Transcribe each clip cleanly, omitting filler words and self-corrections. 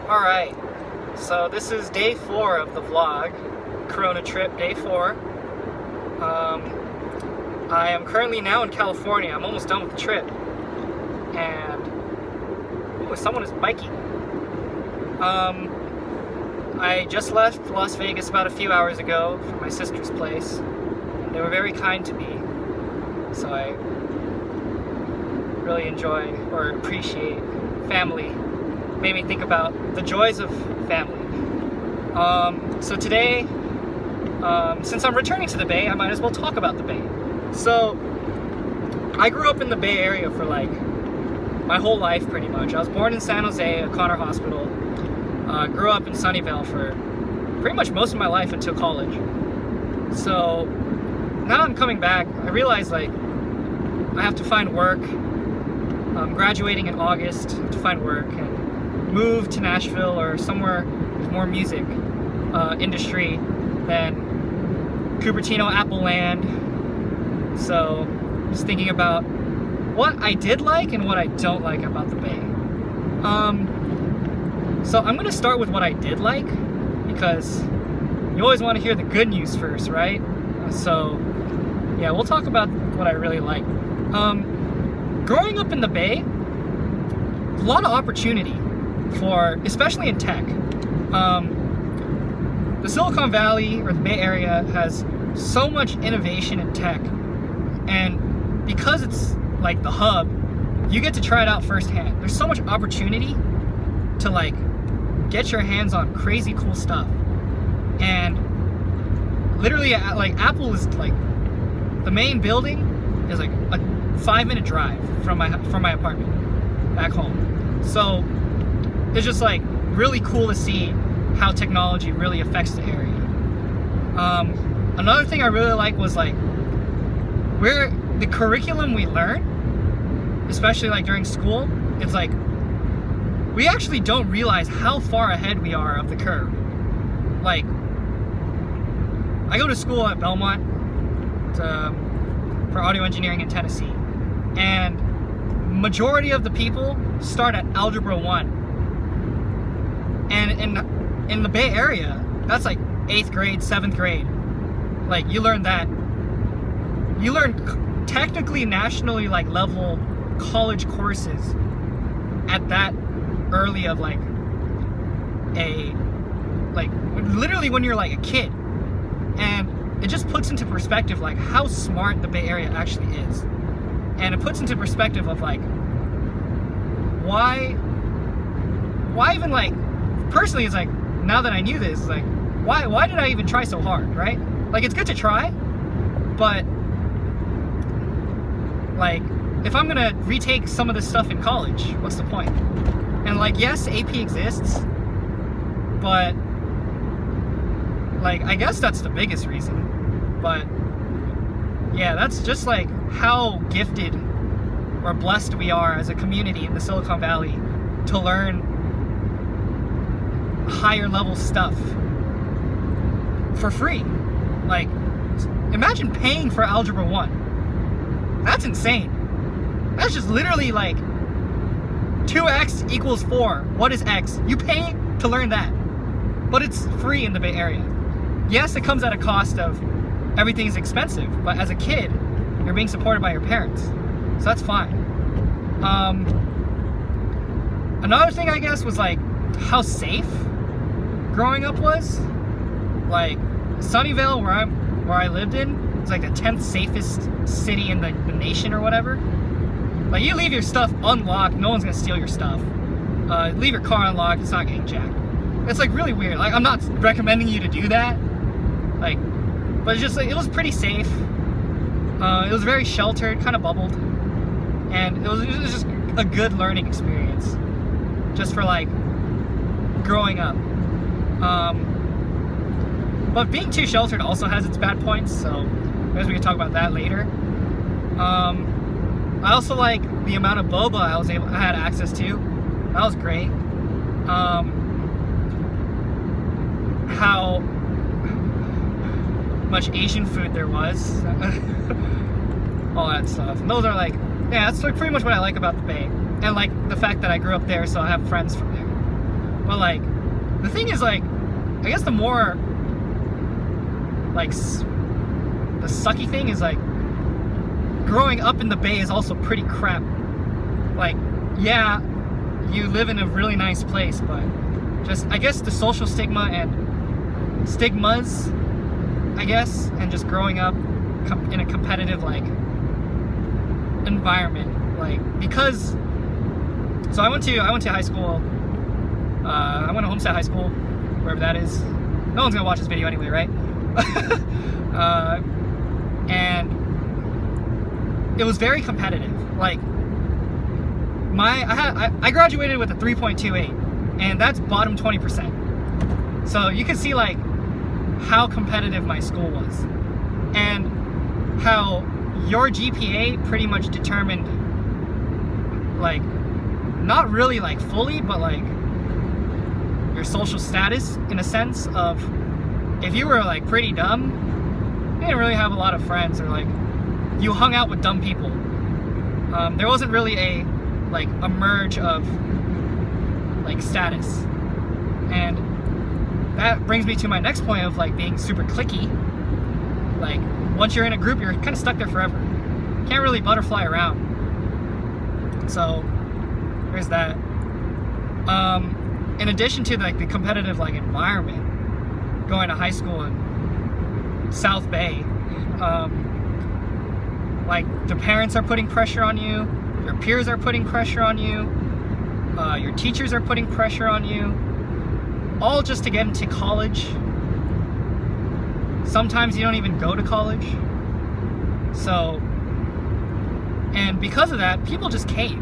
Alright, so this is day 4 of the vlog, Corona trip, day 4. I am currently now in California. I'm almost done with the trip. And, ooh, someone is biking. I just left Las Vegas about a few hours ago from my sister's place. And they were very kind to me. So I really enjoy or appreciate family. Made me think about the joys of family. So today, since I'm returning to the Bay, I might as well talk about the Bay. So, I grew up in the Bay Area for like my whole life pretty much. I was born in San Jose at Connor Hospital. Grew up in Sunnyvale for pretty much most of my life until college. So, now I'm coming back. I realize like I have to find work. I'm graduating in August to find work and move to Nashville or somewhere with more music industry than Cupertino, Apple Land. So, just thinking about what I did like and what I don't like about the Bay. So I'm gonna start with what I did like, because you always want to hear the good news first, right? So, yeah, we'll talk about what I really like. Growing up in the Bay, a lot of opportunity for, especially in tech. The Silicon Valley or the Bay Area has so much innovation in tech, and because it's like the hub, you get to try it out firsthand. There's so much opportunity to like get your hands on crazy cool stuff, and literally like Apple is like, the main building is like a 5-minute drive from my apartment back home. So it's just like really cool to see how technology really affects the area. Another thing I really like was like where the curriculum we learn, especially like during school, it's like we actually don't realize how far ahead we are of the curve. Like, I go to school at Belmont for audio engineering in Tennessee, and majority of the people start at Algebra 1. And in the Bay Area, that's like 8th grade, 7th grade. Like, you learn that. You learn technically nationally like level college courses at that early of like literally when you're like a kid. And it just puts into perspective like how smart the Bay Area actually is. And it puts into perspective of like why even like, personally, it's like, now that I knew this, like, why did I even try so hard, right? Like, it's good to try, but like, if I'm gonna retake some of this stuff in college, what's the point? And like, yes, AP exists, but like, I guess that's the biggest reason. But yeah, that's just like how gifted or blessed we are as a community in the Silicon Valley to learn higher level stuff for free. Like, imagine paying for Algebra 1. That's insane. That's just literally like 2x equals 4. What is x? You pay to learn that. But it's free in the Bay Area. Yes, it comes at a cost of everything is expensive, but as a kid, you're being supported by your parents. So that's fine. Another thing, I guess, was like how safe growing up was. Like, Sunnyvale, where I lived in, is like the 10th safest city in the nation or whatever. Like, you leave your stuff unlocked, no one's gonna steal your stuff. Leave your car unlocked, it's not getting jacked. It's like really weird. Like, I'm not recommending you to do that. Like, but it's just like, it was pretty safe. It was very sheltered, kind of bubbled, and it was just a good learning experience, just for like growing up. But being too sheltered also has its bad points, so I guess we can talk about that later. I also like the amount of boba I had access to. That was great. How much Asian food there was. All that stuff. And those are like, yeah, that's like pretty much what I like about the Bay. And like the fact that I grew up there, so I have friends from there. But like, the thing is, like, I guess the more like the sucky thing is, like, growing up in the Bay is also pretty crap. Like, yeah, you live in a really nice place, but just, I guess, the social stigmas, I guess, and just growing up in a competitive, like, environment, like, because, so I went to high school, I went to Homestead High School, wherever that is. No one's gonna watch this video anyway, right? And it was very competitive. Like, I graduated with a 3.28, and that's bottom 20%. So you can see, like, how competitive my school was, and how your GPA pretty much determined, like, not really like fully, but like your social status, in a sense of, if you were like pretty dumb, you didn't really have a lot of friends, or like you hung out with dumb people. There wasn't really a merge of like status. And that brings me to my next point of, like, being super cliquey. Like, once you're in a group, you're kind of stuck there forever. Can't really butterfly around. So there's that. In addition to, like, the competitive, like, environment, going to high school in South Bay, like, the parents are putting pressure on you, your peers are putting pressure on you, your teachers are putting pressure on you, all just to get into college. Sometimes you don't even go to college. So, and because of that, people just cave.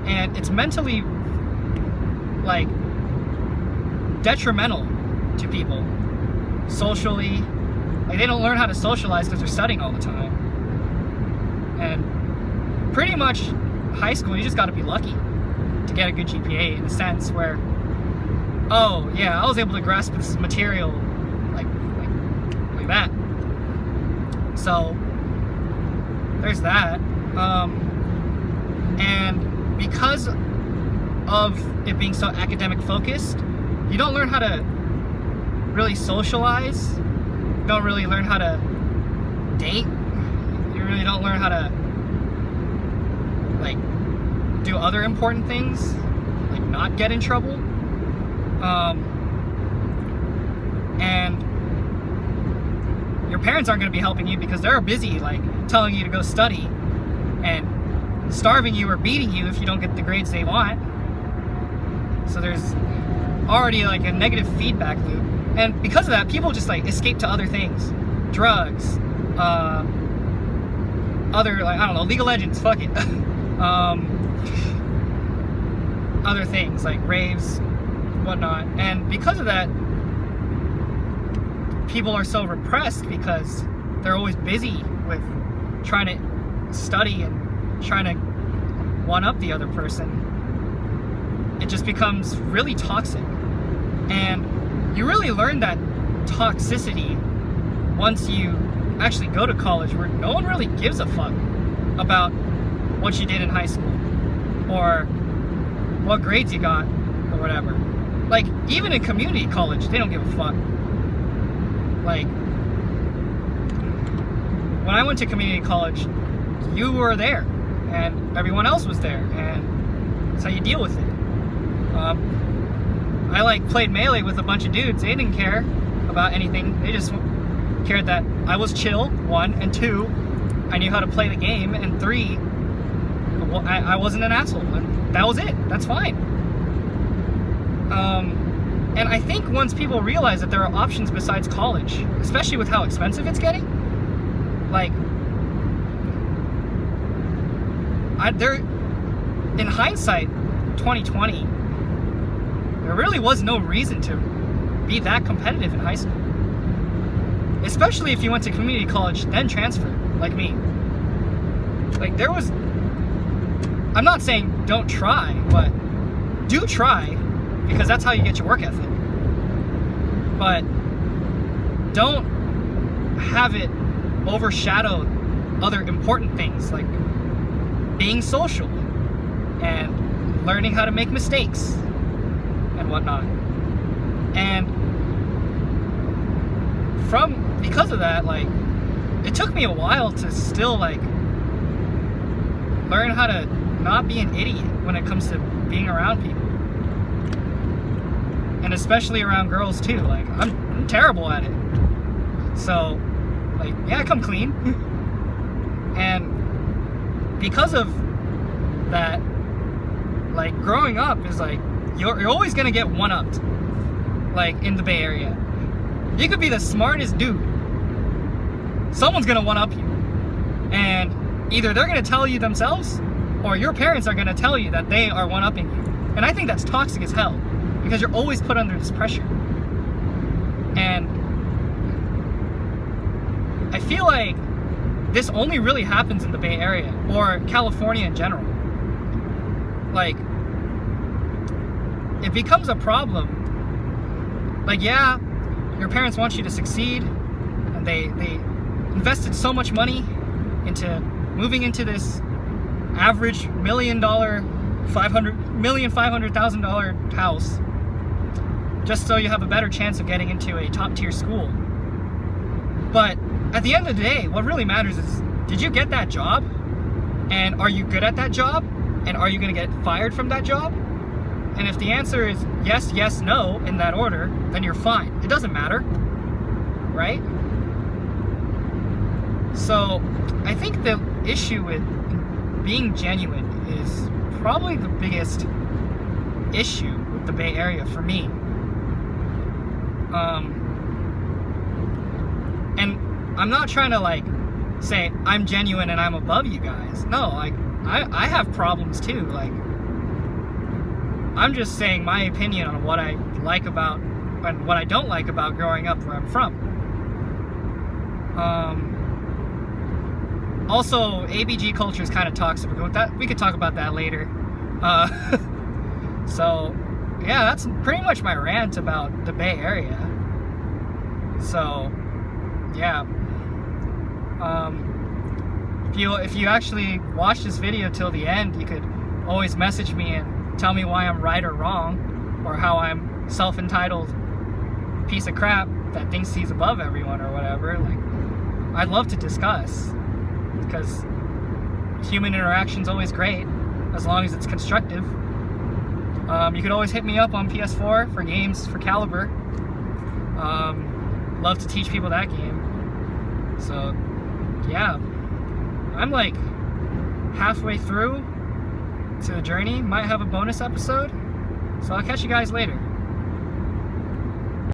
And it's mentally, like, detrimental to people. Socially. Like, they don't learn how to socialize because they're studying all the time. And pretty much high school, you just gotta be lucky to get a good GPA, in a sense where, oh yeah, I was able to grasp this material like that. So there's that. And because of it being so academic focused, you don't learn how to really socialize. You don't really learn how to date. You really don't learn how to, like, do other important things, like not get in trouble. And your parents aren't going to be helping you because they're busy, like, telling you to go study and starving you or beating you if you don't get the grades they want. So there's already, like, a negative feedback loop. And because of that, people just, like, escape to other things. Drugs, other, like, I don't know, League of Legends, fuck it. Other things, like raves, whatnot. And because of that, people are so repressed because they're always busy with trying to study and trying to one-up the other person. It just becomes really toxic. And you really learn that toxicity once you actually go to college, where no one really gives a fuck about what you did in high school or what grades you got or whatever. Like, even in community college, they don't give a fuck. Like, when I went to community college, you were there and everyone else was there, and that's how you deal with it. I, like, played Melee with a bunch of dudes. They didn't care about anything. They just cared that I was chill, 1, and 2, I knew how to play the game, and 3, I wasn't an asshole, and that was it. That's fine. And I think once people realize that there are options besides college, especially with how expensive it's getting, like, in hindsight, 2020, there really was no reason to be that competitive in high school. Especially if you went to community college, then transferred, like me. Like, there was, I'm not saying don't try, but do try, because that's how you get your work ethic. But don't have it overshadow other important things, like being social and learning how to make mistakes and whatnot. And because of that, like, it took me a while to still, like, learn how to not be an idiot when it comes to being around people. And especially around girls too. Like, I'm terrible at it. So, like, yeah, I come clean. And because of that, like, growing up is like, you're always gonna get one-upped. Like, in the Bay Area. You could be the smartest dude. Someone's gonna one-up you. And either they're gonna tell you themselves, or your parents are gonna tell you that they are one-upping you. And I think that's toxic as hell, because you're always put under this pressure. And I feel like this only really happens in the Bay Area, or California in general. Like, it becomes a problem. Like, yeah, your parents want you to succeed, and they invested so much money into moving into this average $500,000 house, just so you have a better chance of getting into a top tier school. But at the end of the day, what really matters is, did you get that job? And are you good at that job? And are you going to get fired from that job? And if the answer is yes, yes, no, in that order, then you're fine. It doesn't matter, right? So I think the issue with being genuine is probably the biggest issue with the Bay Area for me. And I'm not trying to, like, say I'm genuine and I'm above you guys. No, like, I have problems too. Like, I'm just saying my opinion on what I like about and what I don't like about growing up where I'm from. Also, ABG culture is kind of toxic. We could talk about that later. So, yeah, that's pretty much my rant about the Bay Area. So, yeah. If you actually watch this video till the end, you could always message me and tell me why I'm right or wrong, or how I'm self-entitled piece of crap that thinks he's above everyone or whatever. Like, I'd love to discuss, because human interaction's always great as long as it's constructive. You could always hit me up on PS4 for games for Caliber. Love to teach people that game. So, yeah, I'm like halfway through to the journey. Might have a bonus episode, so I'll catch you guys later.